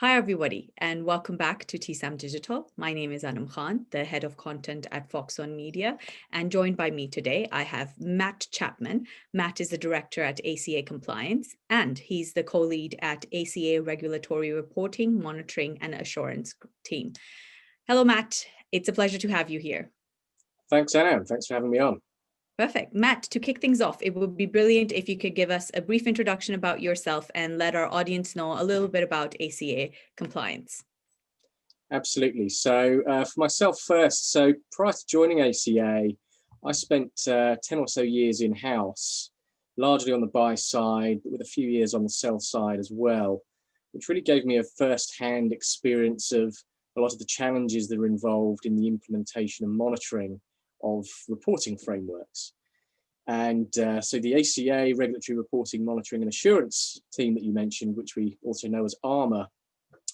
Hi, everybody, and welcome back to TSAM Digital. My name is Anam Khan, the head of content at Fox On Media, and joined by me today, I have Matt Chapman. Matt is the director at ACA Compliance, and he's the co-lead at ACA Regulatory Reporting, Monitoring, and Assurance team. Hello, Matt. It's a pleasure to have you here. Thanks, Anam. Thanks for having me on. Perfect. Matt, to kick things off, it would be brilliant if you could give us a brief introduction about yourself and let our audience know a little bit about ACA Compliance. Absolutely. So for myself first, so prior to joining ACA, I spent 10 or so years in-house, largely on the buy side, but with a few years on the sell side as well, which really gave me a first-hand experience of a lot of the challenges that are involved in the implementation and monitoring of reporting frameworks. And so the ACA Regulatory Reporting, Monitoring and Assurance team that you mentioned, which we also know as ARMA,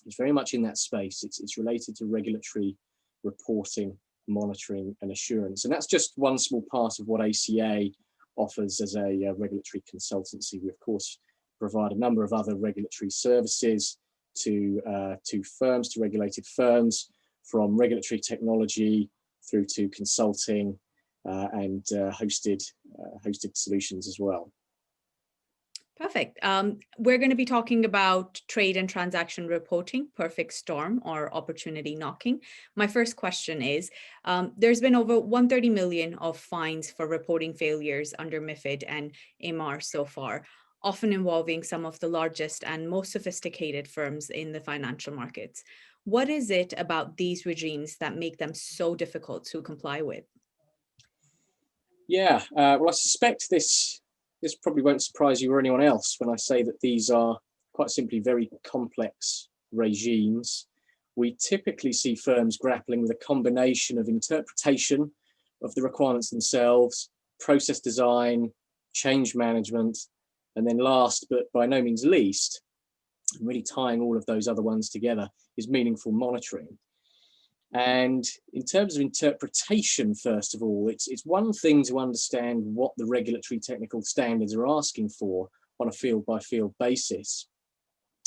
is very much in that space. It's related to regulatory reporting, monitoring and assurance. And that's just one small part of what ACA offers as a regulatory consultancy. We, of course, provide a number of other regulatory services to firms, to regulated firms, from regulatory technology through to consulting and hosted solutions as well. Perfect. We're going to be talking about trade and transaction reporting, perfect storm or opportunity knocking. My first question is, there's been over 130 million of fines for reporting failures under MiFID and MR so far, often involving some of the largest and most sophisticated firms in the financial markets. What is it about these regimes that make them so difficult to comply with? Yeah, well, I suspect this probably won't surprise you or anyone else when I say that these are quite simply very complex regimes. We typically see firms grappling with a combination of interpretation of the requirements themselves, process design, change management, and then last but by no means least, really tying all of those other ones together, is meaningful monitoring. And in terms of interpretation, first of all, it's one thing to understand what the regulatory technical standards are asking for on a field-by-field basis,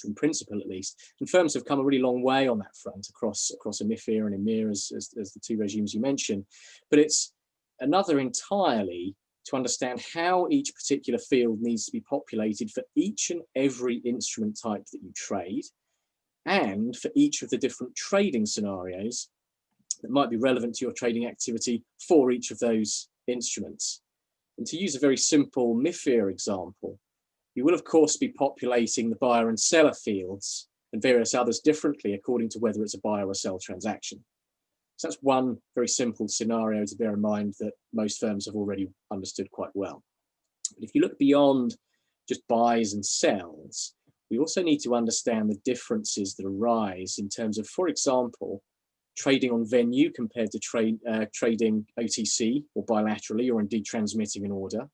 in principle at least. And firms have come a really long way on that front across EMIFIR and EMIR as the two regimes you mentioned. But it's another entirely to understand how each particular field needs to be populated for each and every instrument type that you trade, and for each of the different trading scenarios that might be relevant to your trading activity for each of those instruments. And to use a very simple MiFIR example, you will of course be populating the buyer and seller fields and various others differently according to whether it's a buy or a sell transaction. So that's one very simple scenario to bear in mind that most firms have already understood quite well. But if you look beyond just buys and sells, we also need to understand the differences that arise in terms of, for example, trading on venue compared to trading OTC or bilaterally, or indeed transmitting an order,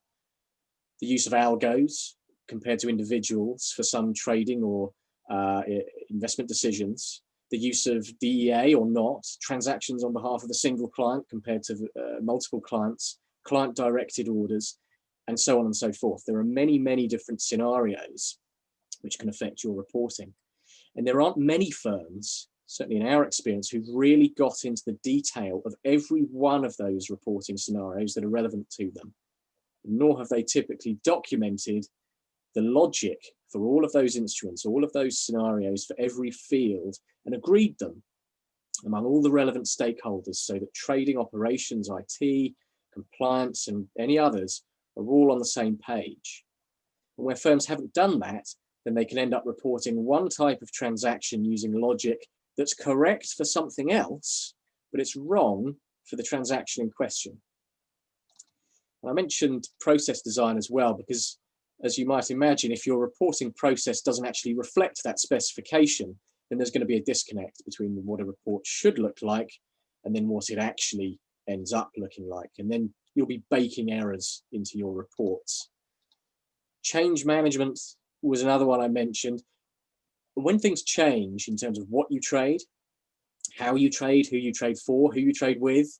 the use of algos compared to individuals for some trading or investment decisions, the use of DEA or not, transactions on behalf of a single client compared to multiple clients, client-directed orders, and so on and so forth. There are many, many different scenarios which can affect your reporting. And there aren't many firms, certainly in our experience, who've really got into the detail of every one of those reporting scenarios that are relevant to them. Nor have they typically documented the logic for all of those instruments, all of those scenarios for every field, and agreed them among all the relevant stakeholders so that trading, operations, IT, compliance, and any others are all on the same page. And where firms haven't done that, then they can end up reporting one type of transaction using logic that's correct for something else, but it's wrong for the transaction in question. And I mentioned process design as well, because as you might imagine, if your reporting process doesn't actually reflect that specification, then there's going to be a disconnect between what a report should look like and then what it actually ends up looking like. And then you'll be baking errors into your reports. Change management was another one I mentioned. When things change in terms of what you trade, how you trade, who you trade for, who you trade with,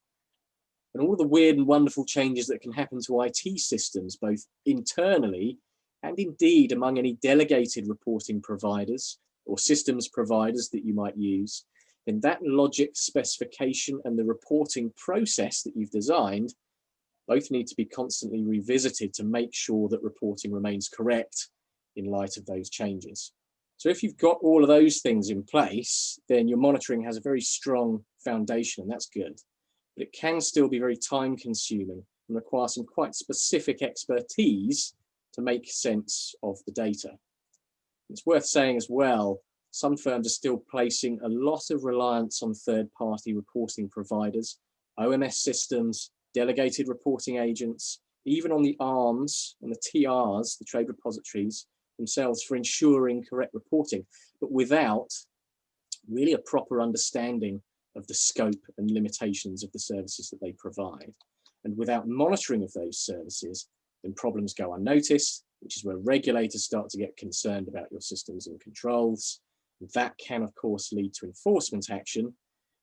and all the weird and wonderful changes that can happen to IT systems, both internally and indeed among any delegated reporting providers or systems providers that you might use, then that logic specification and the reporting process that you've designed both need to be constantly revisited to make sure that reporting remains correct in light of those changes. So if you've got all of those things in place, then your monitoring has a very strong foundation, and that's good. But it can still be very time consuming and require some quite specific expertise to make sense of the data. It's worth saying as well, some firms are still placing a lot of reliance on third-party reporting providers, OMS systems, delegated reporting agents, even on the ARMs and the TRs, the trade repositories themselves, for ensuring correct reporting, but without really a proper understanding of the scope and limitations of the services that they provide. And without monitoring of those services, then problems go unnoticed, which is where regulators start to get concerned about your systems and controls. That can, of course, lead to enforcement action,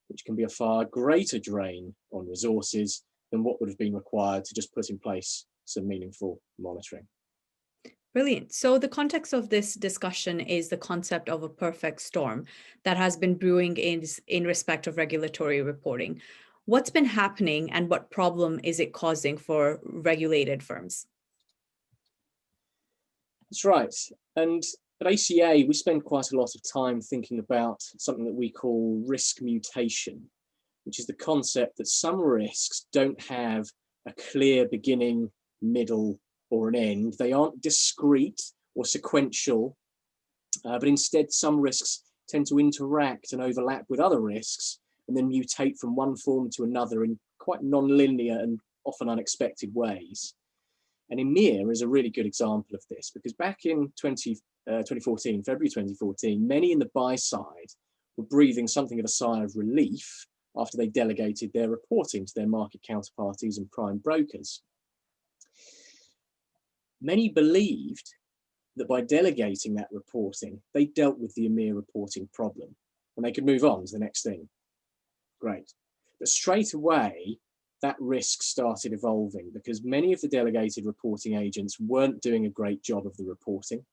which can be a far greater drain on resources than what would have been required to just put in place some meaningful monitoring. Brilliant. So the context of this discussion is the concept of a perfect storm that has been brewing in respect of regulatory reporting. What's been happening and what problem is it causing for regulated firms? That's right. And at ACA, we spend quite a lot of time thinking about something that we call risk mutation, which is the concept that some risks don't have a clear beginning, middle, or an end. They aren't discrete or sequential, but instead some risks tend to interact and overlap with other risks and then mutate from one form to another in quite non-linear and often unexpected ways. And EMEA is a really good example of this, because back in 2014, February 2014, many in the buy side were breathing something of a sigh of relief after they delegated their reporting to their market counterparties and prime brokers. Many believed that by delegating that reporting, they dealt with the EMEA reporting problem and they could move on to the next thing. Great. But straight away, that risk started evolving because many of the delegated reporting agents weren't doing a great job of the reporting.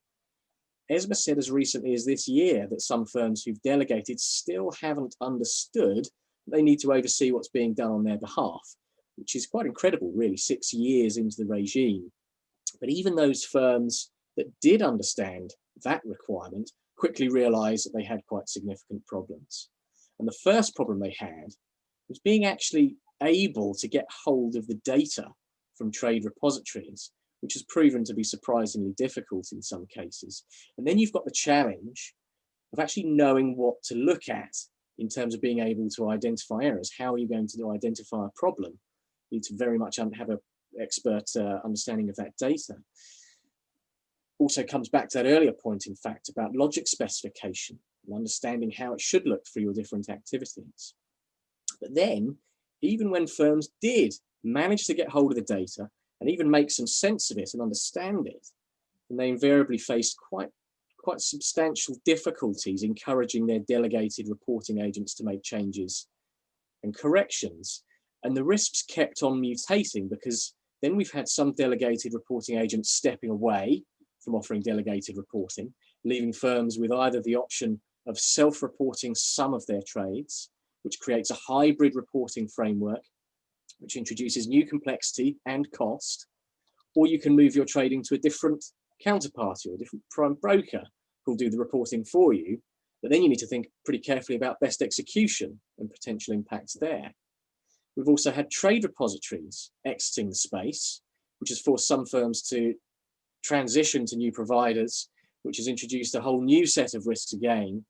ESMA said as recently as this year that some firms who've delegated still haven't understood they need to oversee what's being done on their behalf, which is quite incredible, really, 6 years into the regime. But even those firms that did understand that requirement quickly realized that they had quite significant problems. And the first problem they had was being actually able to get hold of the data from trade repositories, which has proven to be surprisingly difficult in some cases. And then you've got the challenge of actually knowing what to look at in terms of being able to identify errors. How are you going to identify a problem? You need to very much have an expert understanding of that data. Also comes back to that earlier point, in fact, about logic specification and understanding how it should look for your different activities. But then, even when firms did manage to get hold of the data and even make some sense of it and understand it, then they invariably faced quite substantial difficulties encouraging their delegated reporting agents to make changes and corrections. And the risks kept on mutating because then we've had some delegated reporting agents stepping away from offering delegated reporting, leaving firms with either the option of self-reporting some of their trades, which creates a hybrid reporting framework, which introduces new complexity and cost, or you can move your trading to a different counterparty or a different prime broker who'll do the reporting for you. But then you need to think pretty carefully about best execution and potential impacts there. We've also had trade repositories exiting the space, which has forced some firms to transition to new providers, which has introduced a whole new set of risks again,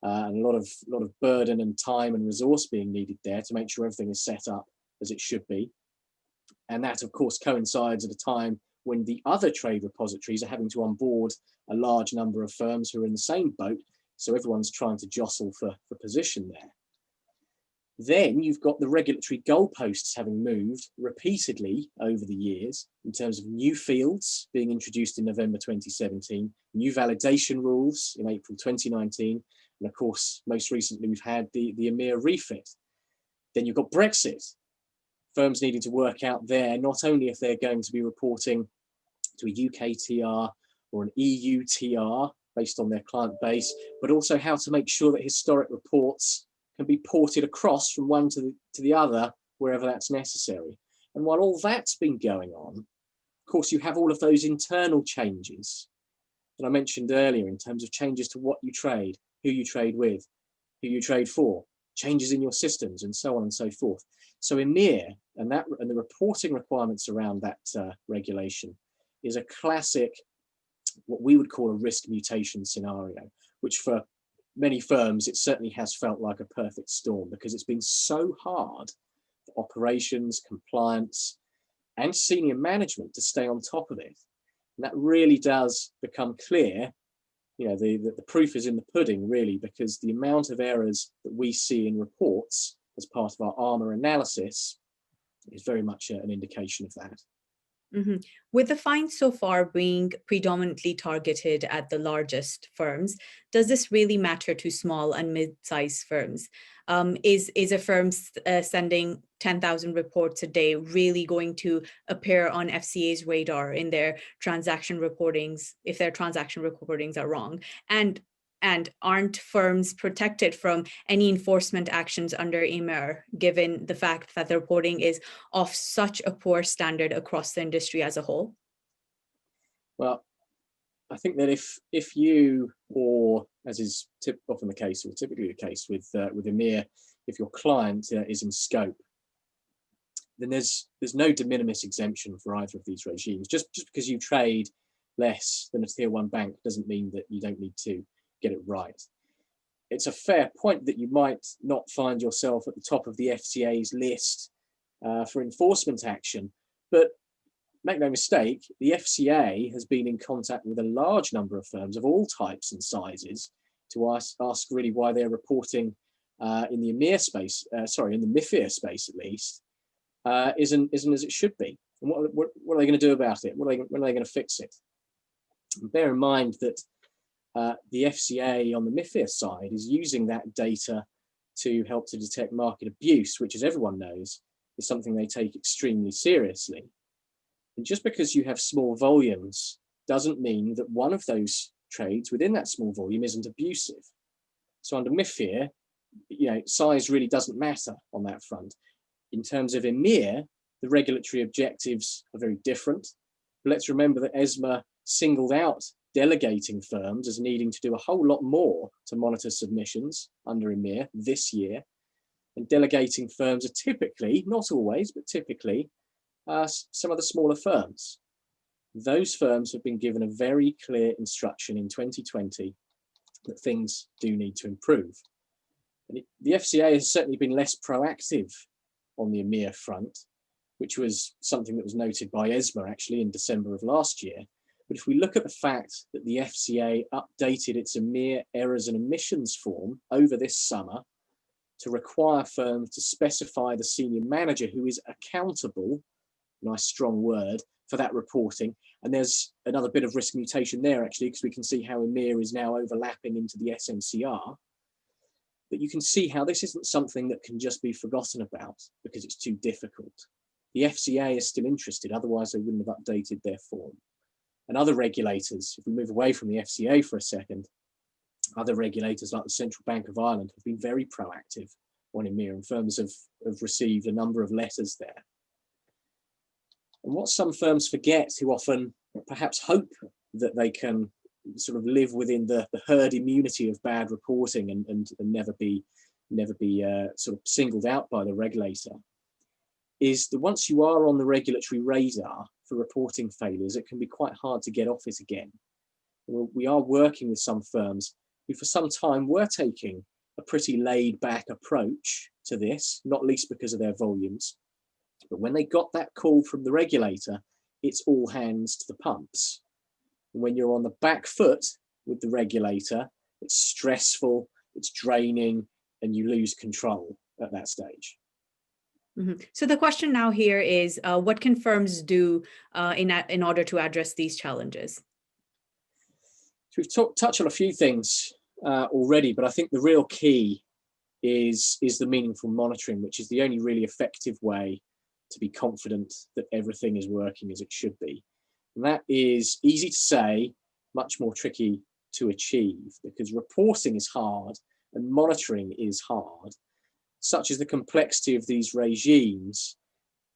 and a lot of burden and time and resource being needed there to make sure everything is set up as it should be. And that, of course, coincides at a time when the other trade repositories are having to onboard a large number of firms who are in the same boat, so everyone's trying to jostle for position there. Then you've got the regulatory goalposts having moved repeatedly over the years in terms of new fields being introduced in November 2017, new validation rules in April 2019, and of course, most recently, we've had the EMEA refit. Then you've got Brexit. Firms needing to work out there, not only if they're going to be reporting to a UK TR or an EU TR, based on their client base, but also how to make sure that historic reports can be ported across from one to the other wherever that's necessary. And while all that's been going on, of course, you have all of those internal changes that I mentioned earlier in terms of changes to what you trade, who you trade with, who you trade for, changes in your systems, and so on and so forth. So EMIR and the reporting requirements around that regulation is a classic, what we would call a risk mutation scenario, which for many firms, it certainly has felt like a perfect storm because it's been so hard for operations, compliance, and senior management to stay on top of it. And that really does become clear. You know, the proof is in the pudding, really, because the amount of errors that we see in reports as part of our ARMA analysis is very much an indication of that. Mm-hmm. With the fines so far being predominantly targeted at the largest firms, does this really matter to small and mid-sized firms? Is a firm sending 10,000 reports a day really going to appear on FCA's radar in their transaction reportings if their transaction reportings are wrong? And aren't firms protected from any enforcement actions under EMIR, given the fact that the reporting is of such a poor standard across the industry as a whole? Well, I think that if you, or as is often the case, or typically the case with EMIR, if your client is in scope, then there's no de minimis exemption for either of these regimes. Just because you trade less than a tier 1 bank doesn't mean that you don't need to get it right. It's a fair point that you might not find yourself at the top of the FCA's list for enforcement action, but make no mistake, the FCA has been in contact with a large number of firms of all types and sizes to ask really why they're reporting in the EMIR space, in the MiFIR space at least, isn't as it should be. And what are they going to do about it? When are they going to fix it? And bear in mind that the FCA on the MiFIR side is using that data to help to detect market abuse, which, as everyone knows, is something they take extremely seriously. And just because you have small volumes doesn't mean that one of those trades within that small volume isn't abusive. So under MiFIR, size really doesn't matter on that front. In terms of EMIR, the regulatory objectives are very different. But let's remember that ESMA singled out delegating firms as needing to do a whole lot more to monitor submissions under EMIR this year. And delegating firms are typically, not always, but typically, some of the smaller firms. Those firms have been given a very clear instruction in 2020 that things do need to improve. And the FCA has certainly been less proactive on the EMIR front, which was something that was noted by ESMA actually in December of last year. But if we look at the fact that the FCA updated its EMIR errors and omissions form over this summer to require firms to specify the senior manager who is accountable, nice strong word, for that reporting. And there's another bit of risk mutation there actually, because we can see how EMIR is now overlapping into the SMCR. But you can see how this isn't something that can just be forgotten about because it's too difficult. The FCA is still interested, otherwise they wouldn't have updated their form. And other regulators, if we move away from the FCA for a second, other regulators like the Central Bank of Ireland have been very proactive on EMIR, and firms have received a number of letters there. And what some firms forget, who often perhaps hope that they can sort of live within the herd immunity of bad reporting and never be sort of singled out by the regulator, is that once you are on the regulatory radar for reporting failures, it can be quite hard to get off it again. We are working with some firms who for some time were taking a pretty laid back approach to this, not least because of their volumes. But when they got that call from the regulator, it's all hands to the pumps. And when you're on the back foot with the regulator, it's stressful, it's draining, and you lose control at that stage. Mm-hmm. So the question now here is, what can firms do in order to address these challenges? So we've touched on a few things already, but I think the real key is the meaningful monitoring, which is the only really effective way to be confident that everything is working as it should be. And that is easy to say, much more tricky to achieve, because reporting is hard and monitoring is hard, such as the complexity of these regimes,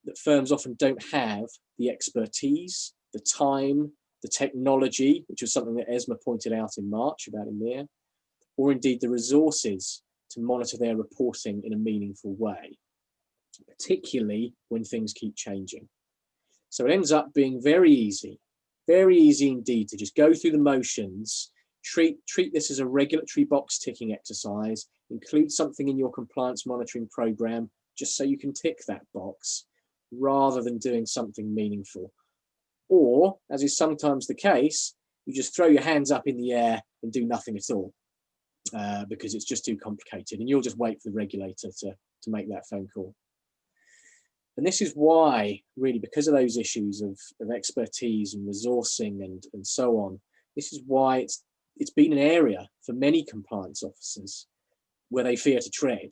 that firms often don't have the expertise, the time, the technology, which was something that ESMA pointed out in March about EMEA, or indeed the resources to monitor their reporting in a meaningful way, particularly when things keep changing. So it ends up being very easy indeed to just go through the motions, treat this as a regulatory box ticking exercise, include something in your compliance monitoring program just so you can tick that box, rather than doing something meaningful. Or, as is sometimes the case, you just throw your hands up in the air and do nothing at all because it's just too complicated, and you'll just wait for the regulator to make that phone call. And this is why, really, because of those issues of expertise and resourcing and so on, this is why it's been an area for many compliance officers where they fear to tread,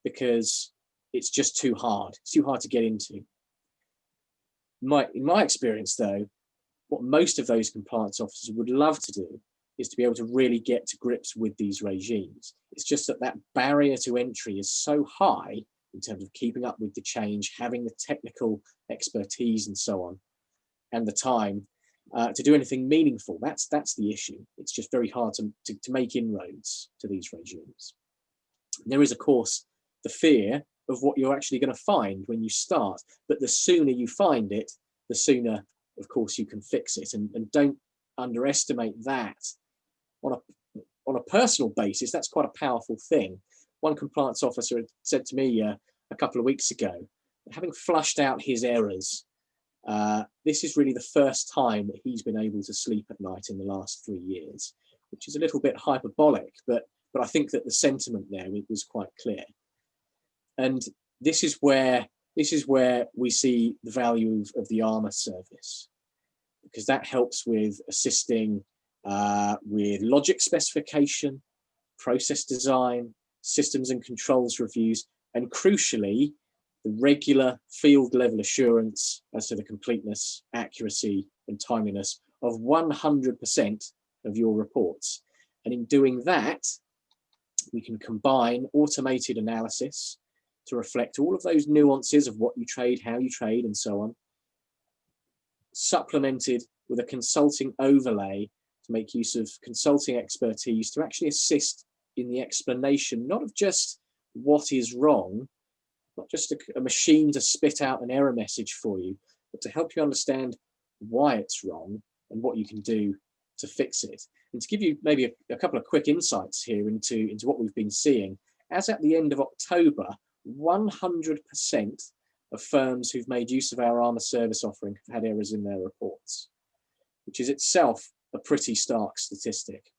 because it's just too hard. It's too hard to get into. In my experience, though, what most of those compliance officers would love to do is to be able to really get to grips with these regimes. It's just that barrier to entry is so high in terms of keeping up with the change, having the technical expertise and so on, and the time to do anything meaningful. That's the issue. It's just very hard to make inroads to these regimes. And there is, of course, the fear of what you're actually going to find when you start. But the sooner you find it, the sooner, of course, you can fix it. And don't underestimate that. On a personal basis, that's quite a powerful thing. One compliance officer had said to me a couple of weeks ago, having flushed out his errors, this is really the first time that he's been able to sleep at night in the last 3 years, which is a little bit hyperbolic, but I think that the sentiment there was quite clear. And this is where we see the value of the ARMA service, because that helps with assisting with logic specification, process design, systems and controls reviews, and crucially, the regular field level assurance as to the completeness, accuracy, and timeliness of 100% of your reports. And in doing that, we can combine automated analysis to reflect all of those nuances of what you trade, how you trade, and so on, supplemented with a consulting overlay to make use of consulting expertise to actually assist in the explanation, not of just what is wrong, not just a machine to spit out an error message for you, but to help you understand why it's wrong and what you can do to fix it. And to give you maybe a couple of quick insights here into what we've been seeing, as at the end of October, 100% of firms who've made use of our ARMA service offering have had errors in their reports, which is itself a pretty stark statistic.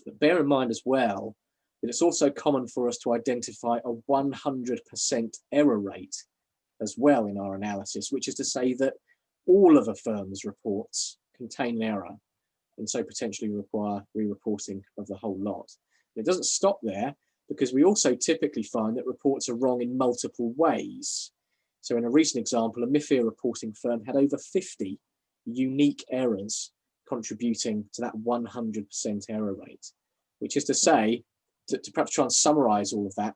But bear in mind as well that it's also common for us to identify a 100% error rate as well in our analysis, which is to say that all of a firm's reports contain an error and so potentially require re-reporting of the whole lot. And it doesn't stop there, because we also typically find that reports are wrong in multiple ways. So in a recent example, a MIFIR reporting firm had over 50 unique errors contributing to that 100% error rate, which is to say, to perhaps try and summarize all of that,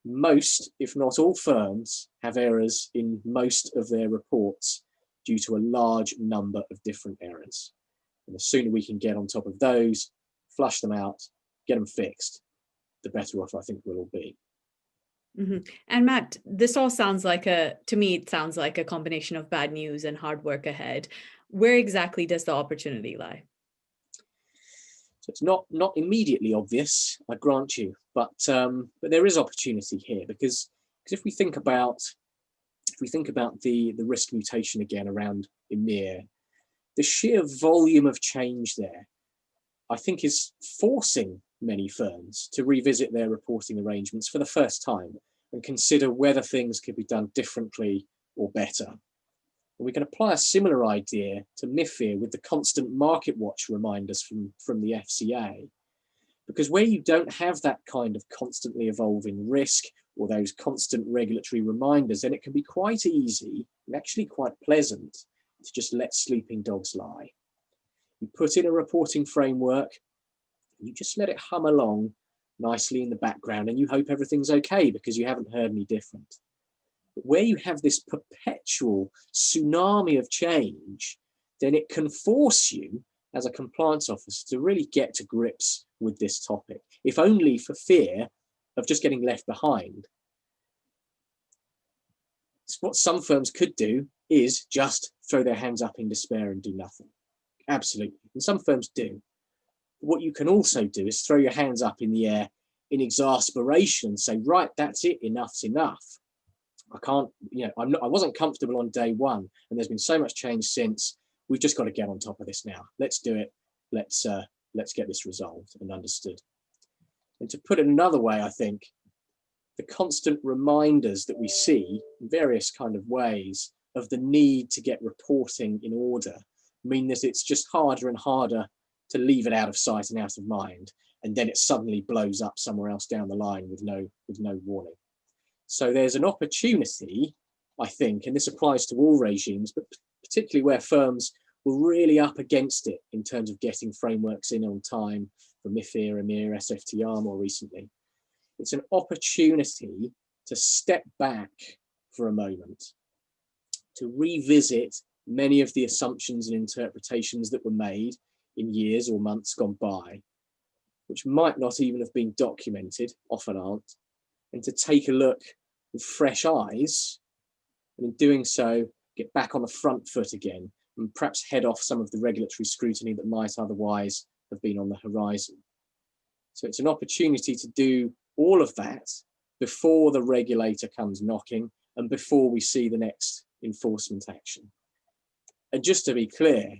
most, if not all firms, have errors in most of their reports due to a large number of different errors. And the sooner we can get on top of those, flush them out, get them fixed, the better off I think we'll all be. Mm-hmm. And Matt, this all sounds like to me, it sounds like a combination of bad news and hard work ahead. Where exactly does the opportunity lie? So it's not immediately obvious, I grant you, but there is opportunity here, because if we think about the risk mutation again around EMEA, the sheer volume of change there, I think, is forcing many firms to revisit their reporting arrangements for the first time and consider whether things could be done differently or better. And we can apply a similar idea to MIFIR with the constant market watch reminders from the FCA. Because where you don't have that kind of constantly evolving risk or those constant regulatory reminders, then it can be quite easy and actually quite pleasant to just let sleeping dogs lie. You put in a reporting framework, you just let it hum along nicely in the background, and you hope everything's okay because you haven't heard any different. But where you have this perpetual tsunami of change, then it can force you as a compliance officer to really get to grips with this topic, if only for fear of just getting left behind. What some firms could do is just throw their hands up in despair and do nothing. Absolutely. And some firms do. What you can also do is throw your hands up in the air in exasperation and say, right, that's it, enough's enough. I can't, I wasn't comfortable on day one, and there's been so much change since. We've just got to get on top of this now. Let's do it. Let's get this resolved and understood. And to put it another way, I think the constant reminders that we see in various kind of ways of the need to get reporting in order mean that it's just harder and harder to leave it out of sight and out of mind, and then it suddenly blows up somewhere else down the line with no warning. So there's an opportunity, I think, and this applies to all regimes, but particularly where firms were really up against it in terms of getting frameworks in on time for MIFIR, EMIR, SFTR more recently. It's an opportunity to step back for a moment, to revisit many of the assumptions and interpretations that were made in years or months gone by, which might not even have been documented, often aren't, and to take a look with fresh eyes, and in doing so, get back on the front foot again, and perhaps head off some of the regulatory scrutiny that might otherwise have been on the horizon. So it's an opportunity to do all of that before the regulator comes knocking and before we see the next enforcement action. And just to be clear,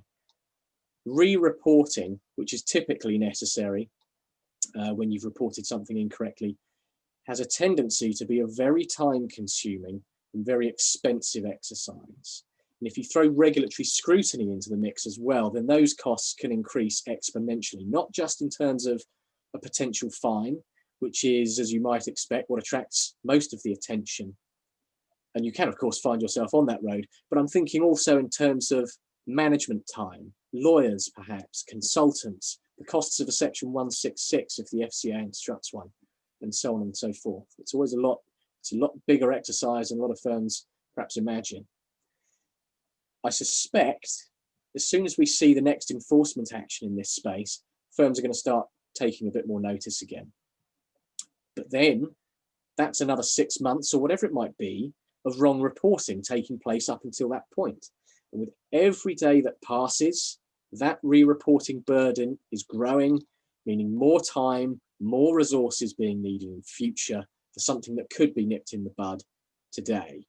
re-reporting, which is typically necessary when you've reported something incorrectly, has a tendency to be a very time-consuming and very expensive exercise. And if you throw regulatory scrutiny into the mix as well, then those costs can increase exponentially, not just in terms of a potential fine, which is, as you might expect, what attracts most of the attention. And you can, of course, find yourself on that road, but I'm thinking also in terms of management time, lawyers perhaps, consultants, the costs of a Section 166 if the FCA instructs one, and so on and so forth. It's always a lot bigger exercise than a lot of firms perhaps imagine. I suspect as soon as we see the next enforcement action in this space, firms are going to start taking a bit more notice again. But then that's another 6 months or whatever it might be of wrong reporting taking place up until that point. And with every day that passes, that re-reporting burden is growing, meaning more time, more resources being needed in future for something that could be nipped in the bud today.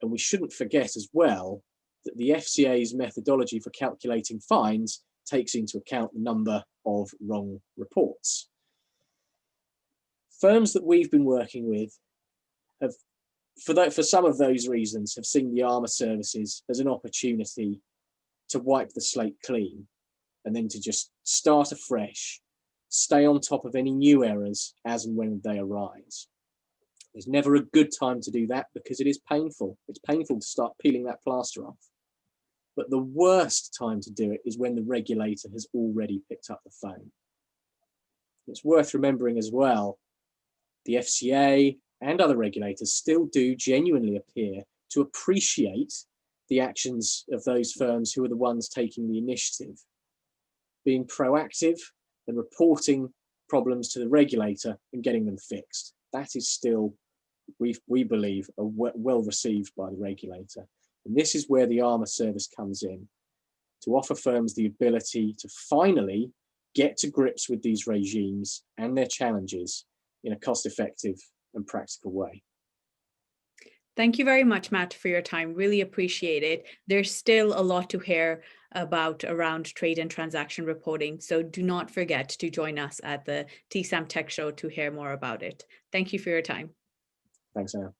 And we shouldn't forget as well that the FCA's methodology for calculating fines takes into account the number of wrong reports. Firms that we've been working with have, for some of those reasons, have seen the ARMA services as an opportunity to wipe the slate clean and then to just start afresh, stay on top of any new errors as and when they arise. There's never a good time to do that because it is painful. It's painful to start peeling that plaster off. But the worst time to do it is when the regulator has already picked up the phone. It's worth remembering as well, the FCA and other regulators still do genuinely appear to appreciate the actions of those firms who are the ones taking the initiative. Being proactive and reporting problems to the regulator and getting them fixed. That is still, we believe, well received by the regulator. And this is where the ARMA service comes in, to offer firms the ability to finally get to grips with these regimes and their challenges in a cost-effective and practical way. Thank you very much, Matt, for your time. Really appreciate it. There's still a lot to hear about around trade and transaction reporting, so do not forget to join us at the TSAM Tech Show to hear more about it. Thank you for your time. Thanks, Anna.